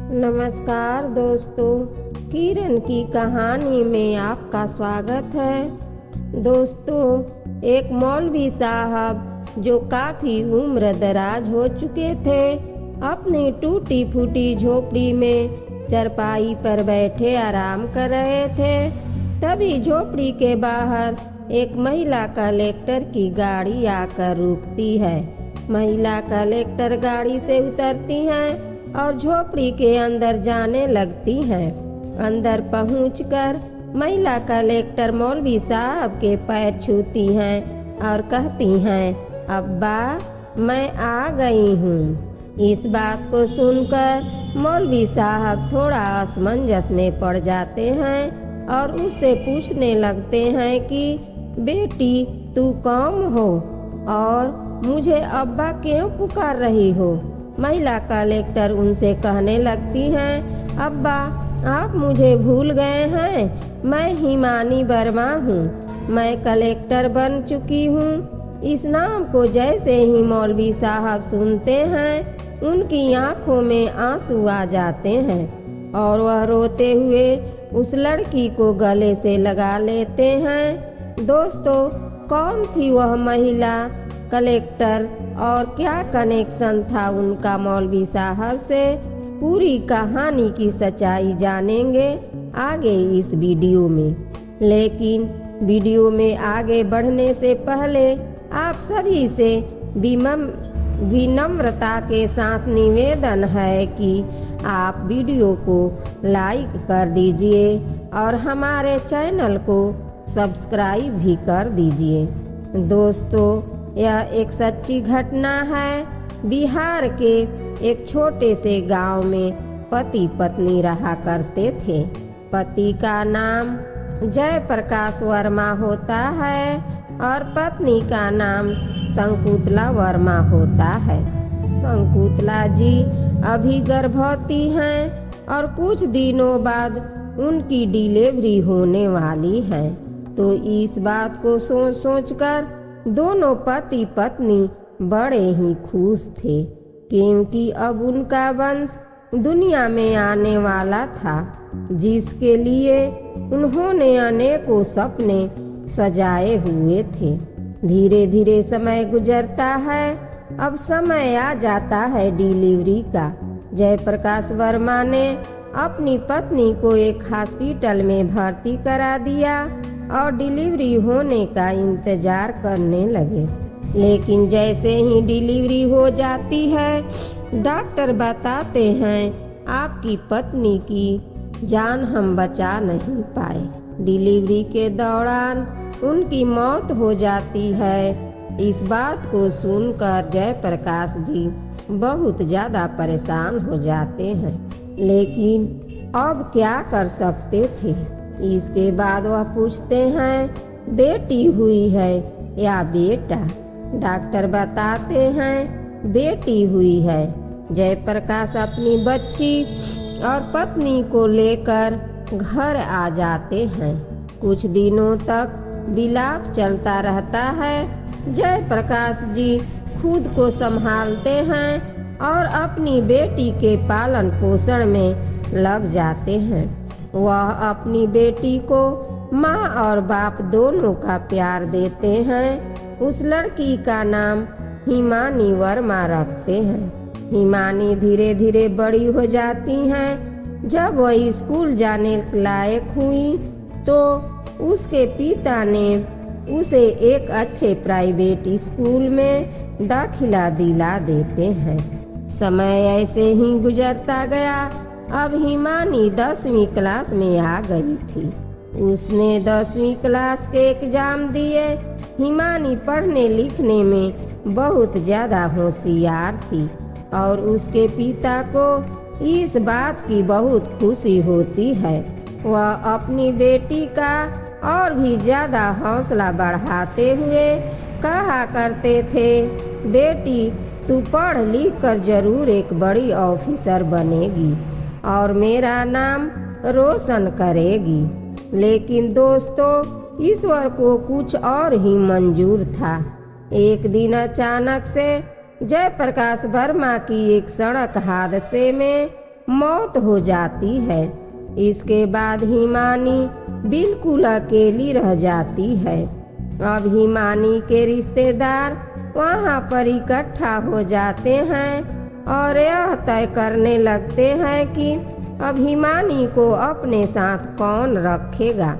नमस्कार दोस्तों, किरण की कहानी में आपका स्वागत है। दोस्तों, एक मौलवी साहब जो काफी उम्र दराज हो चुके थे, अपनी टूटी फूटी झोपड़ी में चारपाई पर बैठे आराम कर रहे थे। तभी झोपड़ी के बाहर एक महिला कलेक्टर की गाड़ी आकर रुकती है। महिला कलेक्टर गाड़ी से उतरती हैं और झोपड़ी के अंदर जाने लगती हैं। अंदर पहुंचकर महिला कलेक्टर मौलवी साहब के पैर छूती हैं और कहती हैं, अब्बा मैं आ गई हूँ। इस बात को सुनकर मौलवी साहब थोड़ा असमंजस में पड़ जाते हैं और उससे पूछने लगते हैं कि बेटी तू कौन हो और मुझे अब्बा क्यों पुकार रही हो। महिला कलेक्टर उनसे कहने लगती हैं, अब्बा आप मुझे भूल गए हैं, मैं हिमानी वर्मा हूँ। मैं कलेक्टर बन चुकी हूँ। इस नाम को जैसे ही मौलवी साहब सुनते हैं, उनकी आंखों में आंसू आ जाते हैं और वह रोते हुए उस लड़की को गले से लगा लेते हैं। दोस्तों, कौन थी वह महिला कलेक्टर और क्या कनेक्शन था उनका मौलवी साहब से? पूरी कहानी की सच्चाई जानेंगे आगे इस वीडियो में। लेकिन वीडियो में आगे बढ़ने से पहले आप सभी से विनम्रता के साथ निवेदन है कि आप वीडियो को लाइक कर दीजिए और हमारे चैनल को सब्सक्राइब भी कर दीजिए। दोस्तों, यह एक सच्ची घटना है। बिहार के एक छोटे से गांव में पति पत्नी रहा करते थे। पति का नाम जयप्रकाश वर्मा होता है और पत्नी का नाम शंकुतला वर्मा होता है। शंकुतला जी अभी गर्भवती हैं और कुछ दिनों बाद उनकी डिलीवरी होने वाली है। तो इस बात को सोच सोचकर दोनों पति पत्नी बड़े ही खुश थे, क्योंकि अब उनका वंश दुनिया में आने वाला था, जिसके लिए उन्होंने अनेकों सपने सजाए हुए थे। धीरे धीरे समय गुजरता है। अब समय आ जाता है डिलीवरी का। जयप्रकाश वर्मा ने अपनी पत्नी को एक हॉस्पिटल में भर्ती करा दिया और डिलीवरी होने का इंतजार करने लगे। लेकिन जैसे ही डिलीवरी हो जाती है, डॉक्टर बताते हैं आपकी पत्नी की जान हम बचा नहीं पाए। डिलीवरी के दौरान उनकी मौत हो जाती है। इस बात को सुनकर जयप्रकाश जी बहुत ज़्यादा परेशान हो जाते हैं, लेकिन अब क्या कर सकते थे। इसके बाद वह पूछते हैं, बेटी हुई है या बेटा? डॉक्टर बताते हैं बेटी हुई है। जयप्रकाश अपनी बच्ची और पत्नी को लेकर घर आ जाते हैं। कुछ दिनों तक विलाप चलता रहता है। जयप्रकाश जी खुद को संभालते हैं और अपनी बेटी के पालन पोषण में लग जाते हैं। वह अपनी बेटी को माँ और बाप दोनों का प्यार देते हैं। उस लड़की का नाम हिमानी वर्मा रखते हैं। हिमानी धीरे धीरे बड़ी हो जाती हैं। जब वह स्कूल जाने लायक हुई तो उसके पिता ने उसे एक अच्छे प्राइवेट स्कूल में दाखिला दिला देते हैं। समय ऐसे ही गुजरता गया। अब हिमानी 10वीं क्लास में आ गई थी। उसने 10वीं क्लास के एग्जाम दिए। हिमानी पढ़ने लिखने में बहुत ज़्यादा होशियार थी और उसके पिता को इस बात की बहुत खुशी होती है। वह अपनी बेटी का और भी ज़्यादा हौसला बढ़ाते हुए कहा करते थे, बेटी तू पढ़ लिख कर जरूर एक बड़ी ऑफिसर बनेगी और मेरा नाम रोशन करेगी। लेकिन दोस्तों, ईश्वर को कुछ और ही मंजूर था। एक दिन अचानक से जयप्रकाश वर्मा की एक सड़क हादसे में मौत हो जाती है। इसके बाद हिमानी बिल्कुल अकेली रह जाती है। अब हिमानी के रिश्तेदार वहाँ पर इकट्ठा हो जाते हैं और यह तय करने लगते हैं कि अब हिमानी को अपने साथ कौन रखेगा।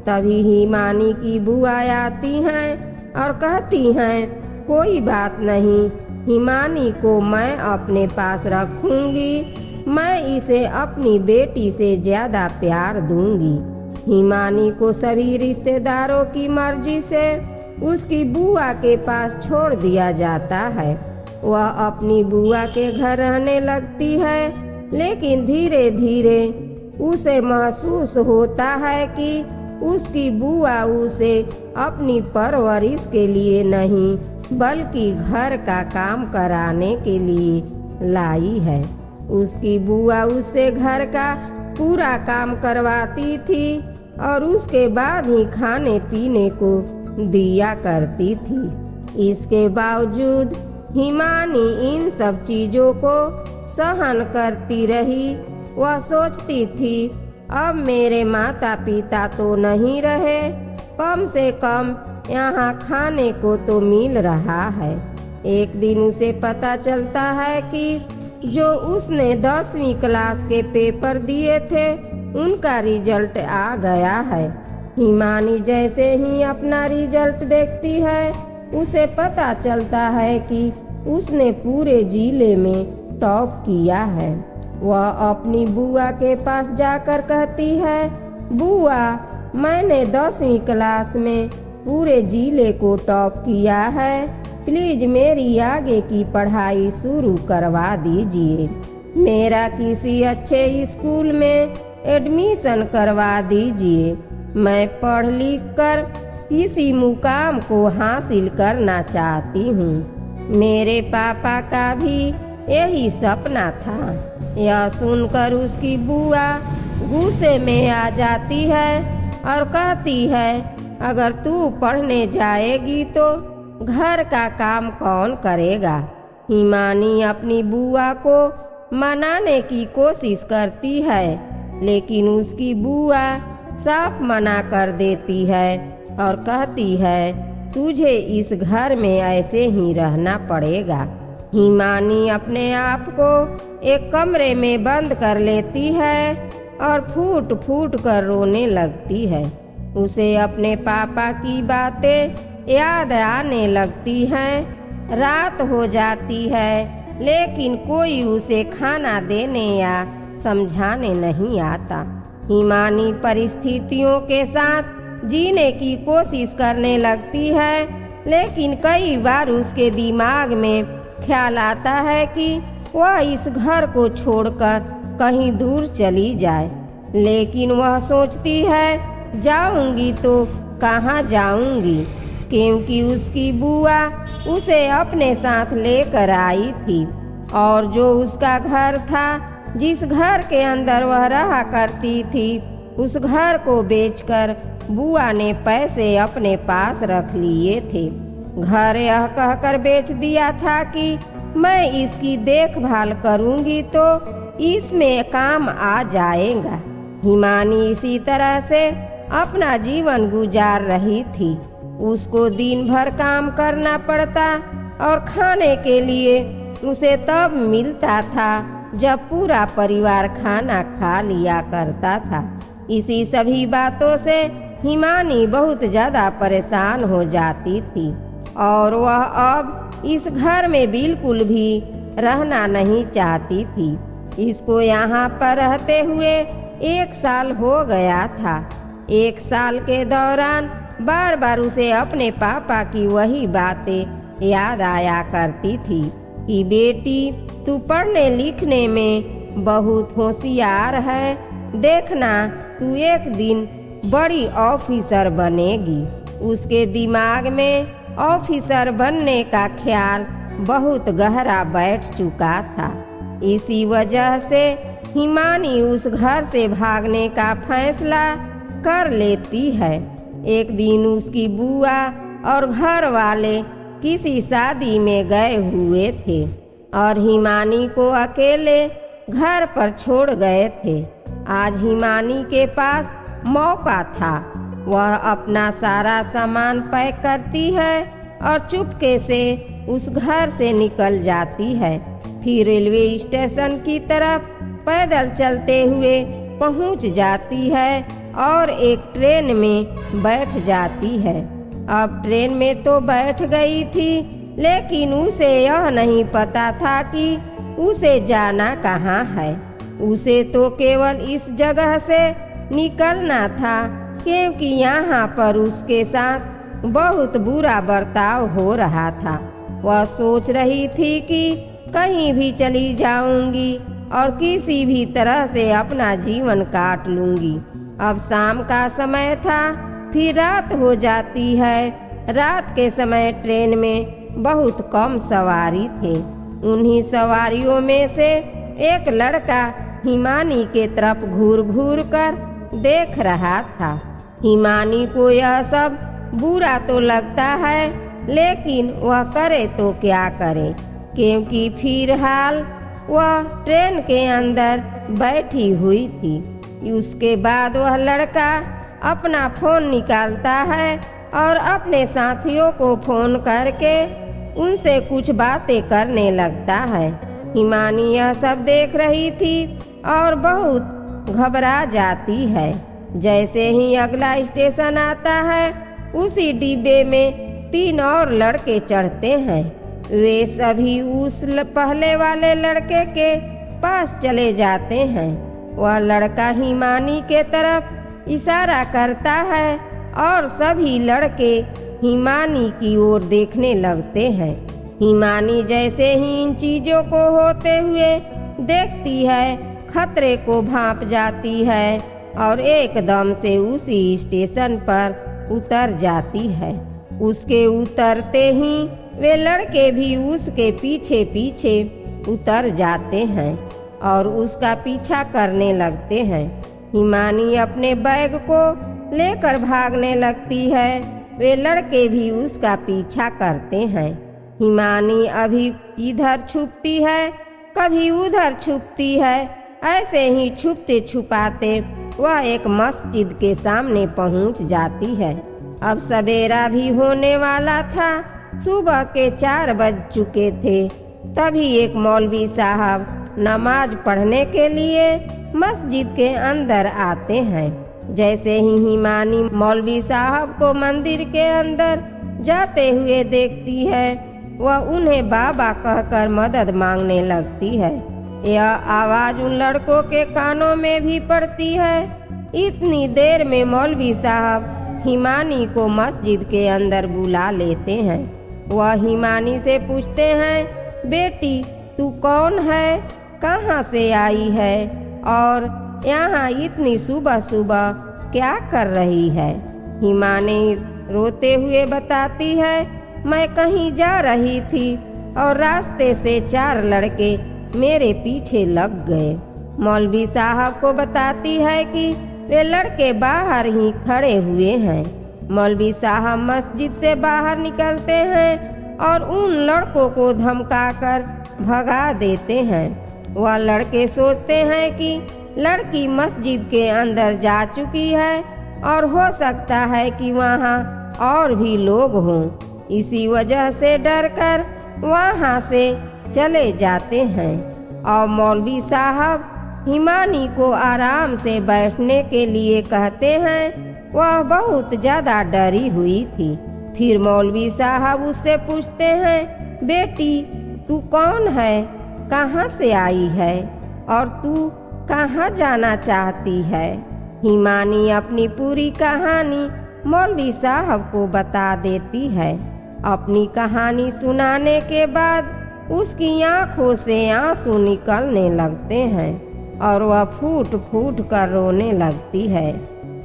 तभी हिमानी की बुआ आती हैं और कहती हैं, कोई बात नहीं, हिमानी को मैं अपने पास रखूंगी। मैं इसे अपनी बेटी से ज्यादा प्यार दूंगी। हिमानी को सभी रिश्तेदारों की मर्जी से उसकी बुआ के पास छोड़ दिया जाता है। वह अपनी बुआ के घर रहने लगती है, लेकिन धीरे धीरे उसे महसूस होता है कि उसकी बुआ उसे अपनी परवरिश के लिए नहीं बल्कि घर का काम कराने के लिए लाई है। उसकी बुआ उससे घर का पूरा काम करवाती थी और उसके बाद ही खाने पीने को दिया करती थी। इसके बावजूद हिमानी इन सब चीजों को सहन करती रही। वह सोचती थी, अब मेरे माता पिता तो नहीं रहे, कम से कम यहाँ खाने को तो मिल रहा है। एक दिन उसे पता चलता है कि जो उसने 10वीं क्लास के पेपर दिए थे उनका रिजल्ट आ गया है। हिमानी जैसे ही अपना रिजल्ट देखती है, उसे पता चलता है कि उसने पूरे जिले में टॉप किया है। वह अपनी बुआ के पास जाकर कहती है, बुआ, मैंने 10वीं क्लास में पूरे जिले को टॉप किया है, प्लीज मेरी आगे की पढ़ाई शुरू करवा दीजिए। मेरा किसी अच्छे स्कूल में एडमिशन करवा दीजिए। मैं पढ़ लिख कर किसी मुकाम को हासिल करना चाहती हूँ। मेरे पापा का भी यही सपना था। यह सुनकर उसकी बुआ गुस्से में आ जाती है और कहती है, अगर तू पढ़ने जाएगी तो घर का काम कौन करेगा। हिमानी अपनी बुआ को मनाने की कोशिश करती है, लेकिन उसकी बुआ साफ मना कर देती है और कहती है, तुझे इस घर में ऐसे ही रहना पड़ेगा। हिमानी अपने आप को एक कमरे में बंद कर लेती है और फूट फूट कर रोने लगती है। उसे अपने पापा की बातें याद आने लगती हैं। रात हो जाती है, लेकिन कोई उसे खाना देने या समझाने नहीं आता। हिमानी परिस्थितियों के साथ जीने की कोशिश करने लगती है, लेकिन कई बार उसके दिमाग में ख्याल आता है कि वह इस घर को छोड़कर कहीं दूर चली जाए। लेकिन वह सोचती है, जाऊंगी तो कहाँ जाऊंगी, क्योंकि उसकी बुआ उसे अपने साथ लेकर आई थी और जो उसका घर था, जिस घर के अंदर वह रहा करती थी, उस घर को बेचकर बुआ ने पैसे अपने पास रख लिए थे। घर यह कहकर बेच दिया था कि मैं इसकी देखभाल करूंगी तो इसमें काम आ जाएगा। हिमानी इसी तरह से अपना जीवन गुजार रही थी। उसको दिन भर काम करना पड़ता और खाने के लिए उसे तब मिलता था जब पूरा परिवार खाना खा लिया करता था। इसी सभी बातों से हिमानी बहुत ज्यादा परेशान हो जाती थी और वह अब इस घर में बिल्कुल भी रहना नहीं चाहती थी। इसको यहाँ पर रहते हुए 1 साल हो गया था। 1 साल के दौरान बार बार उसे अपने पापा की वही बातें याद आया करती थी कि बेटी, तू पढ़ने लिखने में बहुत होशियार है, देखना तू एक दिन बड़ी ऑफिसर बनेगी। उसके दिमाग में ऑफिसर बनने का ख्याल बहुत गहरा बैठ चुका था। इसी वजह से हिमानी उस घर से भागने का फैसला कर लेती है। एक दिन उसकी बुआ और घर वाले किसी शादी में गए हुए थे और हिमानी को अकेले घर पर छोड़ गए थे। आज हिमानी के पास मौका था। वह अपना सारा सामान पैक करती है और चुपके से उस घर से निकल जाती है। फिर रेलवे स्टेशन की तरफ पैदल चलते हुए पहुंच जाती है और एक ट्रेन में बैठ जाती है। अब ट्रेन में तो बैठ गई थी, लेकिन उसे यह नहीं पता था कि उसे जाना कहाँ है। उसे तो केवल इस जगह से निकलना था, क्योंकि यहाँ पर उसके साथ बहुत बुरा बर्ताव हो रहा था। वह सोच रही थी कि कहीं भी चली जाऊंगी और किसी भी तरह से अपना जीवन काट लूंगी। अब शाम का समय था, फिर रात हो जाती है। रात के समय ट्रेन में बहुत कम सवारी थे। उन्हीं सवारियों में से एक लड़का हिमानी के तरफ घूर घूर कर देख रहा था। हिमानी को यह सब बुरा तो लगता है, लेकिन वह करे तो क्या करे, क्योंकि फिलहाल वह ट्रेन के अंदर बैठी हुई थी। उसके बाद वह लड़का अपना फोन निकालता है और अपने साथियों को फोन करके उनसे कुछ बातें करने लगता है। हिमानी यह सब देख रही थी और बहुत घबरा जाती है। जैसे ही अगला स्टेशन आता है, उसी डिब्बे में 3 और लड़के चढ़ते हैं। वे सभी उस पहले वाले लड़के के पास चले जाते हैं। वह लड़का हिमानी के तरफ इशारा करता है और सभी लड़के हिमानी की ओर देखने लगते हैं। हिमानी जैसे ही इन चीजों को होते हुए देखती है, खतरे को भांप जाती है और एकदम से उसी स्टेशन पर उतर जाती है। उसके उतरते ही वे लड़के भी उसके पीछे पीछे उतर जाते हैं और उसका पीछा करने लगते हैं। हिमानी अपने बैग को लेकर भागने लगती है। वे लड़के भी उसका पीछा करते हैं। हिमानी अभी इधर छुपती है, कभी उधर छुपती है। ऐसे ही छुपते छुपाते वह एक मस्जिद के सामने पहुंच जाती है। अब सवेरा भी होने वाला था। सुबह के 4 बज चुके थे। तभी एक मौलवी साहब नमाज पढ़ने के लिए मस्जिद के अंदर आते हैं। जैसे ही हिमानी मौलवी साहब को मंदिर के अंदर जाते हुए देखती है, वह उन्हें बाबा कहकर मदद मांगने लगती है। यह आवाज उन लड़कों के कानों में भी पड़ती है। इतनी देर में मौलवी साहब हिमानी को मस्जिद के अंदर बुला लेते हैं। वह हिमानी से पूछते हैं, बेटी तू कौन है, कहाँ से आई है और यहाँ इतनी सुबह सुबह क्या कर रही है। हिमानी रोते हुए बताती है, मैं कहीं जा रही थी और रास्ते से 4 लड़के मेरे पीछे लग गए। मौलवी साहब को बताती है कि वे लड़के बाहर ही खड़े हुए हैं। मौलवी साहब मस्जिद से बाहर निकलते हैं और उन लड़कों को धमकाकर भगा देते हैं। वह लड़के सोचते हैं कि लड़की मस्जिद के अंदर जा चुकी है और हो सकता है कि वहाँ और भी लोग हों। इसी वजह से डरकर वहाँ से चले जाते हैं और मौलवी साहब हिमानी को आराम से बैठने के लिए कहते हैं। वह बहुत ज़्यादा डरी हुई थी। फिर मौलवी साहब उससे पूछते हैं, बेटी तू कौन है, कहाँ से आई है और तू कहाँ जाना चाहती है। हिमानी अपनी पूरी कहानी मौलवी साहब को बता देती है। अपनी कहानी सुनाने के बाद उसकी आंखों से आंसू निकलने लगते हैं और वह फूट फूट कर रोने लगती है।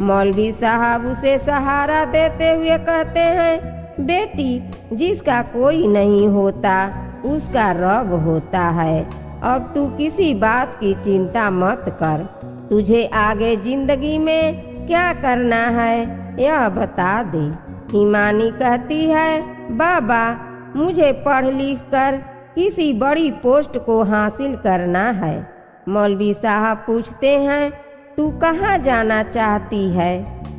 मौलवी साहब उसे सहारा देते हुए कहते हैं, बेटी जिसका कोई नहीं होता उसका रब होता है। अब तू किसी बात की चिंता मत कर। तुझे आगे जिंदगी में क्या करना है यह बता दे। हिमानी कहती है, बाबा मुझे पढ़ लिख कर किसी बड़ी पोस्ट को हासिल करना है। मौलवी साहब पूछते हैं, तू कहाँ जाना चाहती है?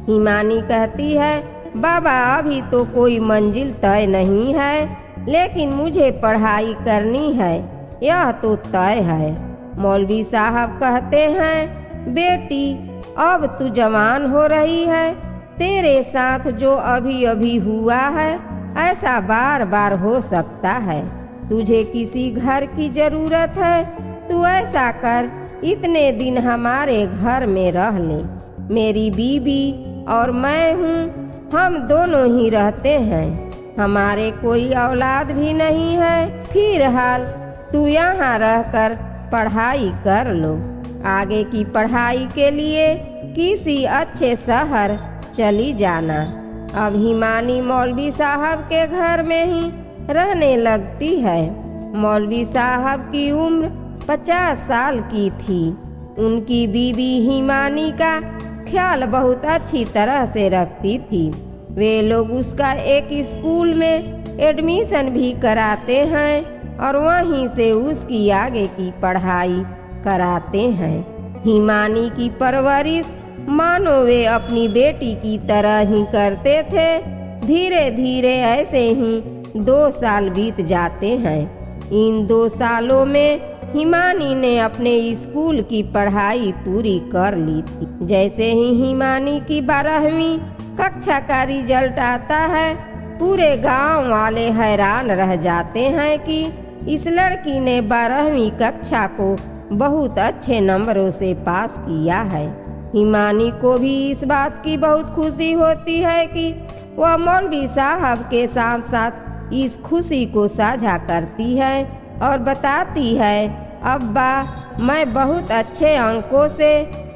हिमानी कहती है, बाबा अभी तो कोई मंजिल तय नहीं है, लेकिन मुझे पढ़ाई करनी है, यह तो तय है। मौलवी साहब कहते हैं, बेटी अब तू जवान हो रही है, तेरे साथ जो अभी अभी हुआ है ऐसा बार बार हो सकता है। तुझे किसी घर की जरूरत है, तू ऐसा कर, इतने दिन हमारे घर में रह ले। मेरी बीवी और मैं हूँ, हम दोनों ही रहते हैं, हमारे कोई औलाद भी नहीं है। फिलहाल तू यहाँ रहकर पढ़ाई कर लो। आगे की पढ़ाई के लिए किसी अच्छे शहर चली जाना। अब हिमानी मौलवी साहब के घर में ही रहने लगती है। मौलवी साहब की उम्र 50 साल की थी। उनकी बीवी हिमानी का ख्याल बहुत अच्छी तरह से रखती थी। वे लोग उसका एक स्कूल में एडमिशन भी कराते हैं और वहीं से उसकी आगे की पढ़ाई कराते हैं। हिमानी की परवरिश मानो वे अपनी बेटी की तरह ही करते थे। धीरे धीरे ऐसे ही 2 साल बीत जाते हैं। इन 2 सालों में हिमानी ने अपने स्कूल की पढ़ाई पूरी कर ली थी। जैसे ही हिमानी की 12वीं कक्षा का रिजल्ट आता है, पूरे गांव वाले हैरान रह जाते हैं कि इस लड़की ने 12वीं कक्षा को बहुत अच्छे नंबरों से पास किया है। हिमानी को भी इस बात की बहुत खुशी होती है कि वह मौलवी साहब के साथ साथ इस खुशी को साझा करती है और बताती है, अब्बा मैं बहुत अच्छे अंकों से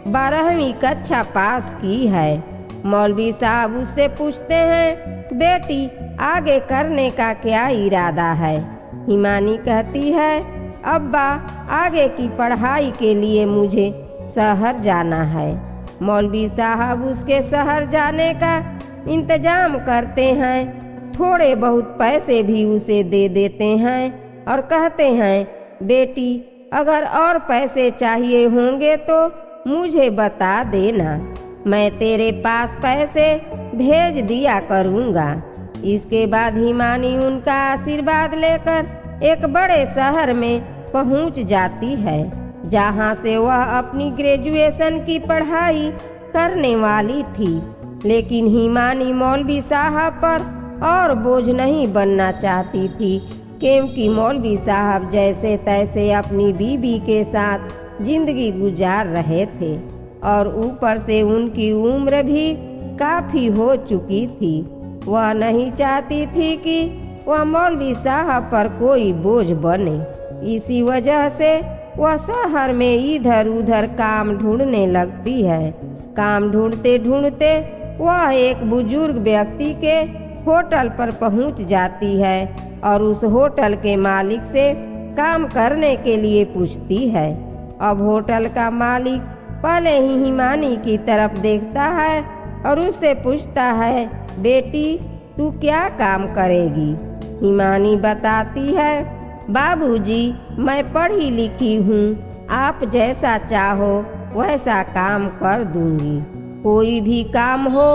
12वीं कक्षा पास की है। मौलवी साहब उससे पूछते हैं, बेटी आगे करने का क्या इरादा है? हिमानी कहती है, अब्बा आगे की पढ़ाई के लिए मुझे शहर जाना है। मौलवी साहब उसके शहर जाने का इंतजाम करते हैं, थोड़े बहुत पैसे भी उसे दे देते हैं और कहते हैं, बेटी अगर और पैसे चाहिए होंगे तो मुझे बता देना, मैं तेरे पास पैसे भेज दिया करूँगा। इसके बाद हिमानी उनका आशीर्वाद लेकर एक बड़े शहर में पहुँच जाती है, जहाँ से वह अपनी ग्रेजुएशन की पढ़ाई करने वाली थी। लेकिन हिमानी मौलवी साहब पर और बोझ नहीं बनना चाहती थी, क्योंकि मौलवी साहब जैसे तैसे अपनी बीवी के साथ जिंदगी गुजार रहे थे और ऊपर से उनकी उम्र भी काफ़ी हो चुकी थी। वह नहीं चाहती थी कि वह मौलवी साहब पर कोई बोझ बने। इसी वजह से वह शहर में इधर उधर काम ढूंढने लगती है। काम ढूंढते ढूंढते वह एक बुजुर्ग व्यक्ति के होटल पर पहुंच जाती है और उस होटल के मालिक से काम करने के लिए पूछती है। अब होटल का मालिक पहले ही हिमानी की तरफ देखता है और उससे पूछता है, बेटी तू क्या काम करेगी? हिमानी बताती है, बाबूजी मैं पढ़ी लिखी हूँ, आप जैसा चाहो वैसा काम कर दूंगी, कोई भी काम हो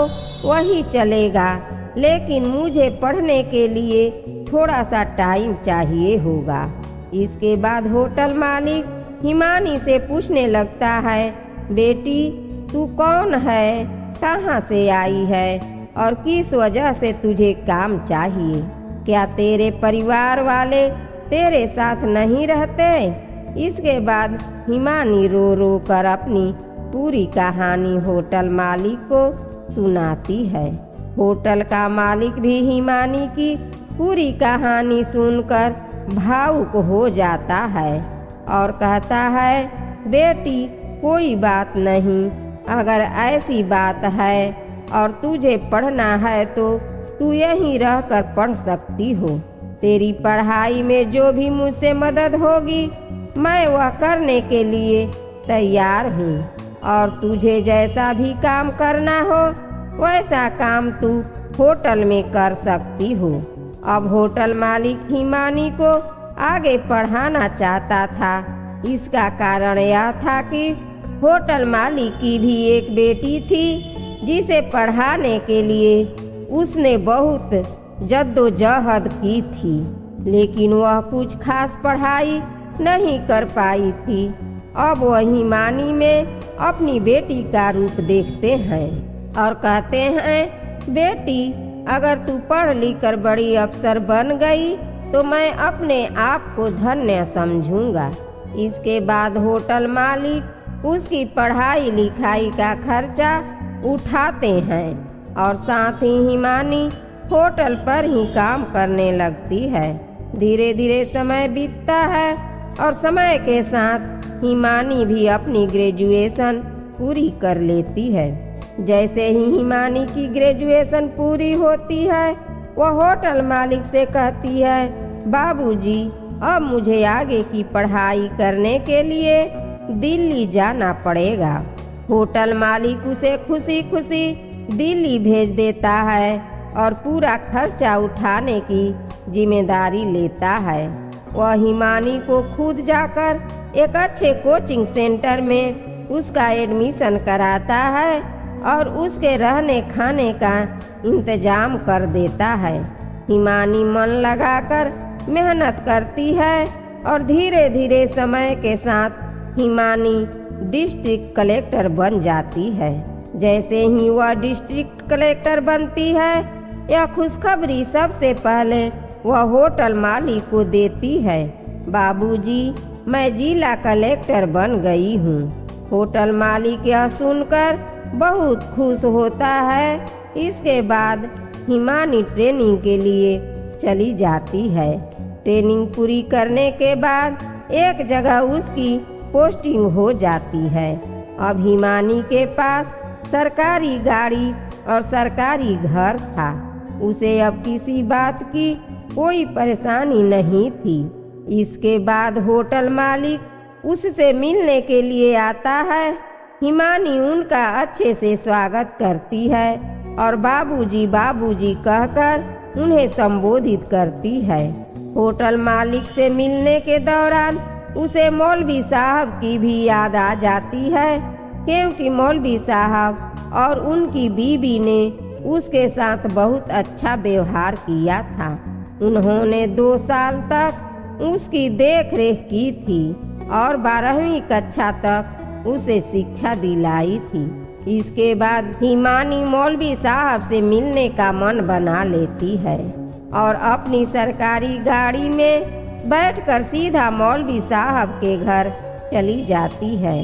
वही चलेगा, लेकिन मुझे पढ़ने के लिए थोड़ा सा टाइम चाहिए होगा। इसके बाद होटल मालिक हिमानी से पूछने लगता है, बेटी तू कौन है, कहाँ से आई है और किस वजह से तुझे काम चाहिए? क्या तेरे परिवार वाले तेरे साथ नहीं रहते? इसके बाद हिमानी रो रो कर अपनी पूरी कहानी होटल मालिक को सुनाती है। होटल का मालिक भी हिमानी की पूरी कहानी सुनकर भावुक हो जाता है और कहता है, बेटी कोई बात नहीं, अगर ऐसी बात है और तुझे पढ़ना है तो तू यहीं रहकर पढ़ सकती हो। तेरी पढ़ाई में जो भी मुझसे मदद होगी मैं वह करने के लिए तैयार हूँ और तुझे जैसा भी काम करना हो वैसा काम तू होटल में कर सकती हो। अब होटल मालिक हिमानी को आगे पढ़ाना चाहता था, इसका कारण यह था कि होटल मालिक की भी एक बेटी थी जिसे पढ़ाने के लिए उसने बहुत जद्दोजहद की थी, लेकिन वह कुछ खास पढ़ाई नहीं कर पाई थी। अब वह हिमानी में अपनी बेटी का रूप देखते हैं और कहते हैं, बेटी अगर तू पढ़ लिख कर बड़ी अफसर बन गई तो मैं अपने आप को धन्य समझूंगा। इसके बाद होटल मालिक उसकी पढ़ाई लिखाई का खर्चा उठाते हैं और साथ ही हिमानी होटल पर ही काम करने लगती है। धीरे धीरे समय बीतता है और समय के साथ हिमानी भी अपनी ग्रेजुएशन पूरी कर लेती है। जैसे ही हिमानी की ग्रेजुएशन पूरी होती है, वह होटल मालिक से कहती है, बाबूजी, अब मुझे आगे की पढ़ाई करने के लिए दिल्ली जाना पड़ेगा। होटल मालिक उसे खुशी खुशी दिल्ली भेज देता है और पूरा खर्चा उठाने की जिम्मेदारी लेता है। वह हिमानी को खुद जाकर एक अच्छे कोचिंग सेंटर में उसका एडमिशन कराता है और उसके रहने खाने का इंतजाम कर देता है। हिमानी मन लगाकर मेहनत करती है और धीरे धीरे समय के साथ हिमानी डिस्ट्रिक्ट कलेक्टर बन जाती है। जैसे ही वह डिस्ट्रिक्ट कलेक्टर बनती है, यह खुशखबरी सबसे पहले वह होटल मालिक को देती है, बाबूजी, मैं जिला कलेक्टर बन गई हूँ। होटल मालिक यह सुनकर बहुत खुश होता है। इसके बाद हिमानी ट्रेनिंग के लिए चली जाती है। ट्रेनिंग पूरी करने के बाद एक जगह उसकी पोस्टिंग हो जाती है। अब हिमानी के पास सरकारी गाड़ी और सरकारी घर था। उसे अब किसी बात की कोई परेशानी नहीं थी। इसके बाद होटल मालिक उससे मिलने के लिए आता है। हिमानी उनका अच्छे से स्वागत करती है और बाबूजी बाबूजी कहकर उन्हें संबोधित करती है। होटल मालिक से मिलने के दौरान उसे मौलवी साहब की भी याद आ जाती है, क्योंकि मौलवी साहब और उनकी बीवी ने उसके साथ बहुत अच्छा व्यवहार किया था। उन्होंने 2 साल तक उसकी देखरेख की थी और 12वीं कक्षा तक उसे शिक्षा दिलाई थी। इसके बाद हिमानी मौलवी साहब से मिलने का मन बना लेती है और अपनी सरकारी गाड़ी में बैठकर सीधा मौलवी साहब के घर चली जाती है।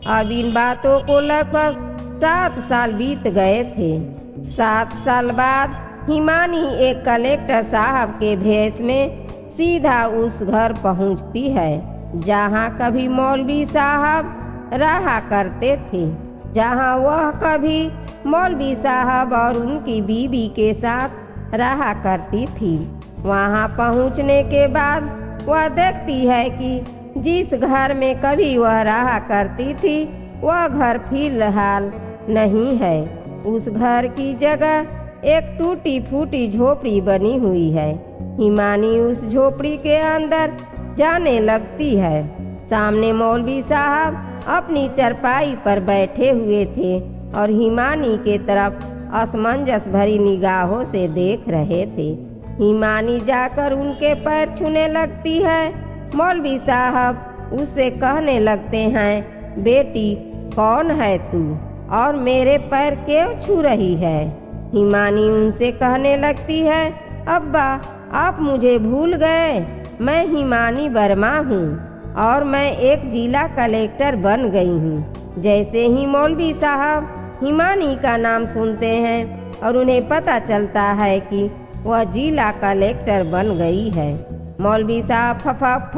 अब इन बातों को लगभग 7 साल बीत गए थे। 7 साल बाद हिमानी एक कलेक्टर साहब के भेष में सीधा उस घर पहुंचती है जहां कभी मौलवी साहब रहा करते थे, जहां वह कभी मौलवी साहब और उनकी बीवी के साथ रहा करती थी। वहां पहुंचने के बाद वह देखती है कि जिस घर में कभी वह रहा करती थी, वह घर फिलहाल नहीं है। उस घर की जगह एक टूटी फूटी झोपड़ी बनी हुई है। हिमानी उस झोपड़ी के अंदर जाने लगती है। सामने मौलवी साहब अपनी चरपाई पर बैठे हुए थे और हिमानी के तरफ असमंजस भरी निगाहों से देख रहे थे। हिमानी जाकर उनके पैर छूने लगती है। मौलवी साहब उससे कहने लगते हैं, बेटी, कौन है तू और मेरे पैर क्यों छू रही है? हिमानी उनसे कहने लगती है, अब्बा, आप मुझे भूल गए। मैं हिमानी वर्मा हूँ और मैं एक जिला कलेक्टर बन गई हूँ। जैसे ही मौलवी साहब हिमानी का नाम सुनते हैं और उन्हें पता चलता है कि वह जिला कलेक्टर बन गई है, मौलवी साहब फपक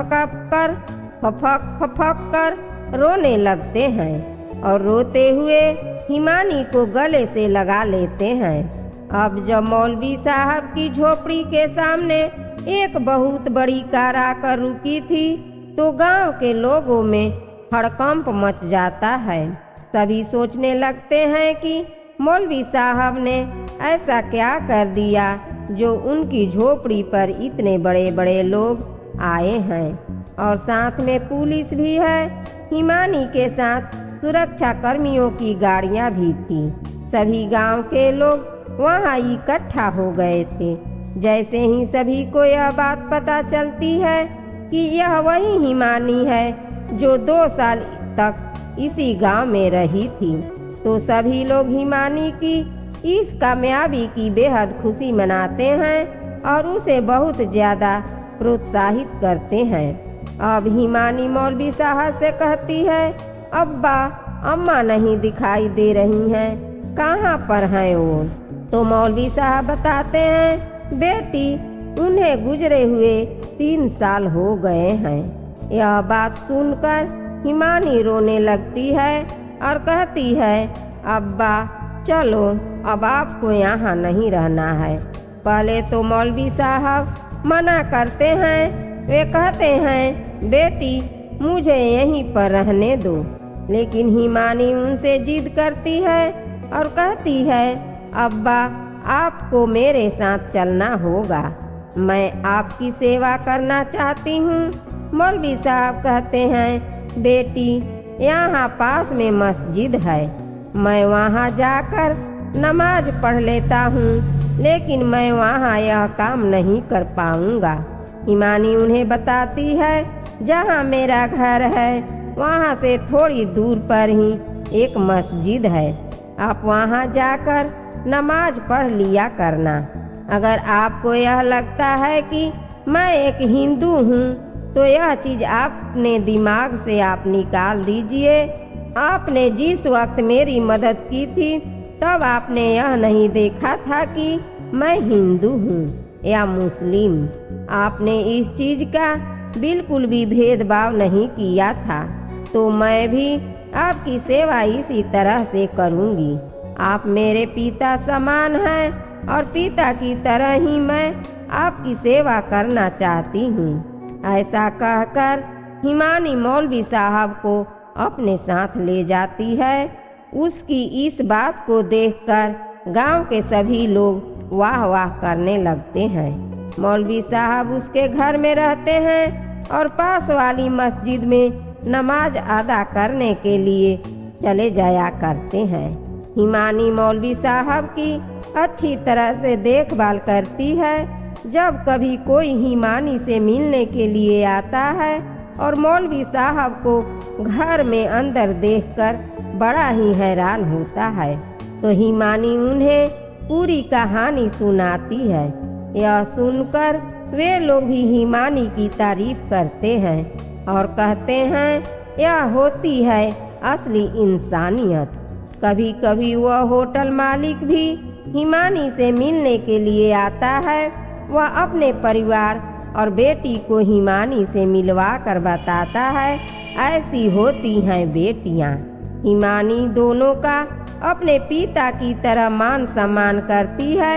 कर रोने लगते हैं और रोते हुए हिमानी को गले से लगा लेते हैं। अब जब मौलवी साहब की झोपड़ी के सामने एक बहुत बड़ी कार आकर रुकी थी तो गांव के लोगों में हड़कंप मच जाता है। सभी सोचने लगते हैं कि मौलवी साहब ने ऐसा क्या कर दिया जो उनकी झोपड़ी पर इतने बड़े बड़े लोग आए हैं। और साथ में पुलिस भी है। हिमानी के साथ सुरक्षा कर्मियों की गाड़ियां भी थी। सभी गांव के लोग वहां इकट्ठा हो गए थे। जैसे ही सभी को यह बात पता चलती है कि यह वही हिमानी है जो 2 साल तक इसी गांव में रही थी, तो सभी लोग हिमानी की इस कामयाबी की बेहद खुशी मनाते हैं और उसे बहुत ज़्यादा प्रोत्साहित करते हैं। अब हिमानी मौलवी साहब से कहती है, अब्बा अम्मा नहीं दिखाई दे रही हैं, कहाँ पर हैं वो? तो मौलवी साहब बताते हैं, बेटी उन्हें गुजरे हुए 3 साल हो गए हैं। यह बात सुनकर हिमानी रोने लगती है और कहती है, अब्बा चलो अब आपको यहाँ नहीं रहना है। पहले तो मौलवी साहब मना करते हैं। वे कहते हैं, बेटी मुझे यहीं पर रहने दो। लेकिन हिमानी उनसे जिद करती है और कहती है, अब्बा आपको मेरे साथ चलना होगा, मैं आपकी सेवा करना चाहती हूँ। मौलवी साहब कहते हैं, बेटी यहाँ पास में मस्जिद है, मैं वहाँ जाकर नमाज पढ़ लेता हूँ, लेकिन मैं वहाँ यह काम नहीं कर पाऊँगा। हिमानी उन्हें बताती है, जहाँ मेरा घर है वहाँ से थोड़ी दूर पर ही एक मस्जिद है, आप वहाँ जाकर नमाज पढ़ लिया करना। अगर आपको यह लगता है कि मैं एक हिंदू हूँ तो यह चीज़ आपने दिमाग से आप निकाल दीजिए। आपने जिस वक्त मेरी मदद की थी तब आपने यह नहीं देखा था कि मैं हिंदू हूँ या मुस्लिम। आपने इस चीज़ का बिल्कुल भी भेदभाव नहीं किया था, तो मैं भी आपकी सेवा इसी तरह से करूँगी। आप मेरे पिता समान हैं और पिता की तरह ही मैं आपकी सेवा करना चाहती हूँ। ऐसा कहकर हिमानी मौलवी साहब को अपने साथ ले जाती है। उसकी इस बात को देखकर गांव के सभी लोग वाह वाह करने लगते हैं। मौलवी साहब उसके घर में रहते हैं और पास वाली मस्जिद में नमाज अदा करने के लिए चले जाया करते हैं। हिमानी मौलवी साहब की अच्छी तरह से देखभाल करती है। जब कभी कोई हिमानी से मिलने के लिए आता है और मौलवी साहब को घर में अंदर देखकर बड़ा ही हैरान होता है, तो हिमानी उन्हें पूरी कहानी सुनाती है। यह सुनकर वे लोग भी हिमानी की तारीफ करते हैं और कहते हैं, यह होती है असली इंसानियत। कभी कभी वह होटल मालिक भी हिमानी से मिलने के लिए आता है। वह अपने परिवार और बेटी को हिमानी से मिलवा कर बताता है, ऐसी होती हैं बेटियां। हिमानी दोनों का अपने पिता की तरह मान सम्मान करती है।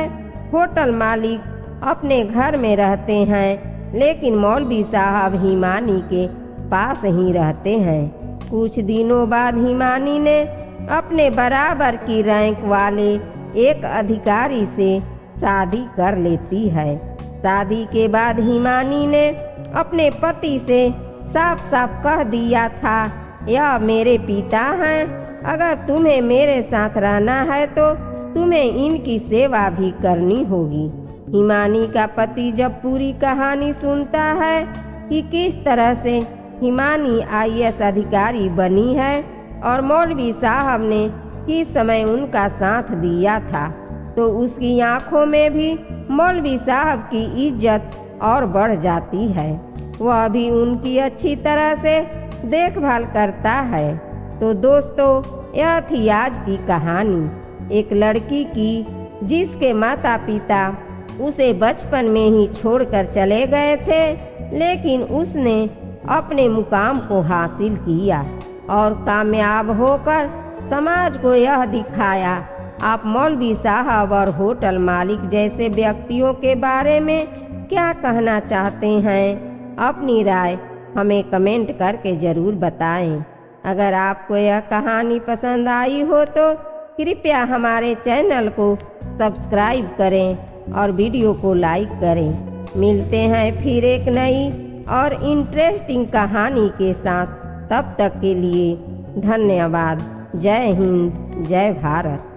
होटल मालिक अपने घर में रहते हैं, लेकिन मौलवी साहब हिमानी के पास ही रहते हैं। कुछ दिनों बाद हिमानी ने अपने बराबर की रैंक वाले एक अधिकारी से शादी कर लेती है। शादी के बाद हिमानी ने अपने पति से साफ साफ कह दिया था, यह मेरे पिता हैं, अगर तुम्हें मेरे साथ रहना है तो तुम्हें इनकी सेवा भी करनी होगी। हिमानी का पति जब पूरी कहानी सुनता है कि किस तरह से हिमानी IAS अधिकारी बनी है और मौलवी साहब ने किस समय उनका साथ दिया था, तो उसकी आंखों में भी मौलवी साहब की इज्जत और बढ़ जाती है। वह भी उनकी अच्छी तरह से देखभाल करता है। तो दोस्तों, यह थी आज की कहानी एक लड़की की, जिसके माता पिता उसे बचपन में ही छोड़कर चले गए थे, लेकिन उसने अपने मुकाम को हासिल किया और कामयाब होकर समाज को यह दिखाया। आप मौलवी साहब और होटल मालिक जैसे व्यक्तियों के बारे में क्या कहना चाहते हैं? अपनी राय हमें कमेंट करके ज़रूर बताएं। अगर आपको यह कहानी पसंद आई हो तो कृपया हमारे चैनल को सब्सक्राइब करें और वीडियो को लाइक करें। मिलते हैं फिर एक नई और इंटरेस्टिंग कहानी के साथ। तब तक के लिए धन्यवाद। जय हिंद, जय भारत।